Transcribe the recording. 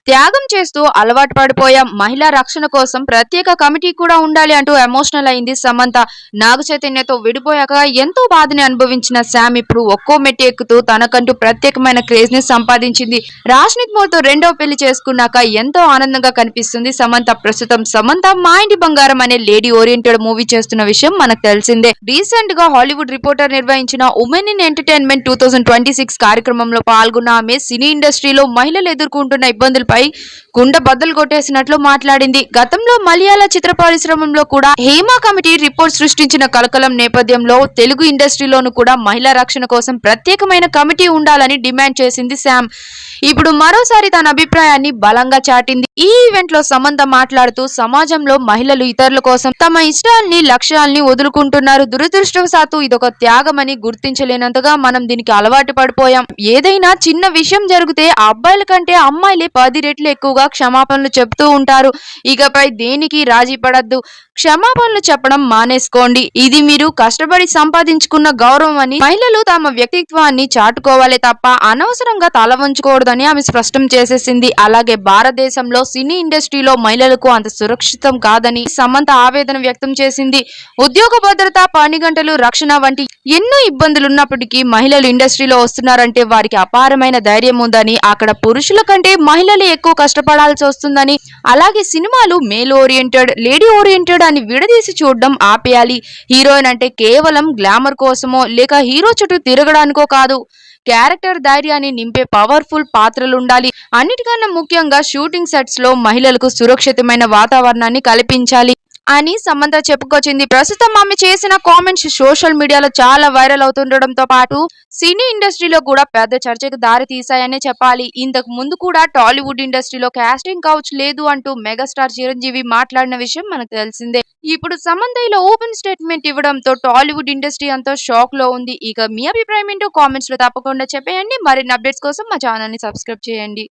త్యాగం చేస్తూ అలవాటు పడిపోయాం. మహిళా రక్షణ కోసం ప్రత్యేక కమిటీ కూడా ఉండాలి అంటూ ఎమోషనల్ అయింది సమంత. నాగ చైతన్యతో విడిపోయాక ఎంతో బాధని అనుభవించిన శామ్ ఇప్పుడు ఒక్కో మెట్టి ఎక్కుతూ తనకంటూ ప్రత్యేకమైన క్రేజ్ ని సంపాదించింది. రాజ్నిత్ మోర్తో రెండవ పెళ్లి చేసుకున్నాక ఎంతో ఆనందంగా కనిపిస్తుంది సమంత. ప్రస్తుతం సమంత మా ఇంటి బంగారం అనే లేడీ ఓరియంటెడ్ మూవీ చేస్తున్న విషయం మనకు తెలిసిందే. రీసెంట్ గా హాలీవుడ్ రిపోర్టర్ నిర్వహించిన ఉమెన్ ఇన్ ఎంటర్టైన్మెంట్ 2026 కార్యక్రమంలో పాల్గొన్న ఆమె సినీ ఇండస్ట్రీలో మహిళలు ఎదుర్కొంటున్న ఇబ్బందులపై కుండ బద్దలు కొట్టేసినట్లు మాట్లాడింది. గతంలో మలయాళ చిత్ర పరిశ్రమలో కూడా హేమా కమిటీ రిపోర్ట్ సృష్టించిన కలకలం నేపథ్యంలో తెలుగు ఇండస్ట్రీలోనూ కూడా మహిళా రక్షణ కోసం ప్రత్యేకమైన కమిటీ ఉండాలని డిమాండ్ చేసింది శామ్. ఇప్పుడు మరోసారి తన అభిప్రాయాన్ని బలంగా చాటింది. ఈ ఈవెంట్ లో సమంత మాట్లాడుతూ సమాజంలో మహిళలు ఇతరుల కోసం తమ ఇష్టాల్ని లక్ష్యాల్ని వదులుకుంటున్నారు. దురదృష్టవశాత్తు ఇదొక త్యాగమని గుర్తించలేనంతగా మనం దీనికి అలవాటు పడిపోయాం. ఏదైనా చిన్న విషయం జరిగితే అబ్బాయిల కంటే అమ్మాయిలే 10 రెట్లు ఎక్కువగా క్షమాపణలు చెప్తూ ఉంటారు. ఇకపై దేనికి రాజీ పడద్దు, క్షమాపణలు చెప్పడం మానేసుకోండి. ఇది మీరు కష్టపడి సంపాదించుకున్న గౌరవం అని మహిళలు తమ వ్యక్తిత్వాన్ని చాటుకోవాలే తప్ప అనవసరంగా తల వంచుకోవద్దని ఆమె స్పష్టం చేసేసింది. అలాగే భారతదేశంలో సినీ ఇండస్ట్రీలో మహిళలకు అంత సురక్షితం కాదని సమంత ఆవేదన వ్యక్తం చేసింది. ఉద్యోగ భద్రత, పని గంటలు, రక్షణ వంటి ఎన్నో ఇబ్బందులున్నప్పటికీ మహిళలు ఇండస్ట్రీలో వస్తున్నారంటే వారికి అపారమైన ధైర్యం ఉందని, అక్కడ పురుషుల కంటే మహిళలు ఎక్కువ కష్టపడాల్సి వస్తుందని, అలాగే సినిమాలు మేల్ ఓరియంటెడ్, లేడీ ఓరియంటెడ్ అని విడదీసి చూడడం ఆపేయాలి. హీరోయిన్ అంటే కేవలం గ్లామర్ కోసమో లేక హీరో చుట్టూ తిరగడానికో కాదు, క్యారెక్టర్ ధైర్యాన్ని నింపే పవర్ఫుల్ పాత్రలుండాలి. అన్నిటికన్నా ముఖ్యంగా షూటింగ్ సెట్స్ లో మహిళలకు సురక్షితమైన వాతావరణాన్ని కల్పించాలి అని సమంత చెప్పుకొచ్చింది. ప్రస్తుతం ఆమె చేసిన కామెంట్స్ సోషల్ మీడియాలో చాలా వైరల్ అవుతుండడంతో పాటు సినీ ఇండస్ట్రీలో కూడా పెద్ద చర్చకు దారి తీశాయనే చెప్పాలి. ఇంతకు ముందు కూడా టాలీవుడ్ ఇండస్ట్రీలో కాస్టింగ్ కౌచ్ లేదు అంటూ మెగాస్టార్ చిరంజీవి మాట్లాడిన విషయం మనకు తెలిసిందే. ఇప్పుడు సమంత ఇలా ఓపెన్ స్టేట్మెంట్ ఇవ్వడంతో టాలీవుడ్ ఇండస్ట్రీ అంతా షాక్ లో ఉంది. ఇక మీ అభిప్రాయం ఏంటో కామెంట్స్ లో తప్పకుండా చెప్పేయండి. మరిన్ని అప్డేట్స్ కోసం మా ఛానల్ ని సబ్స్క్రైబ్ చేయండి.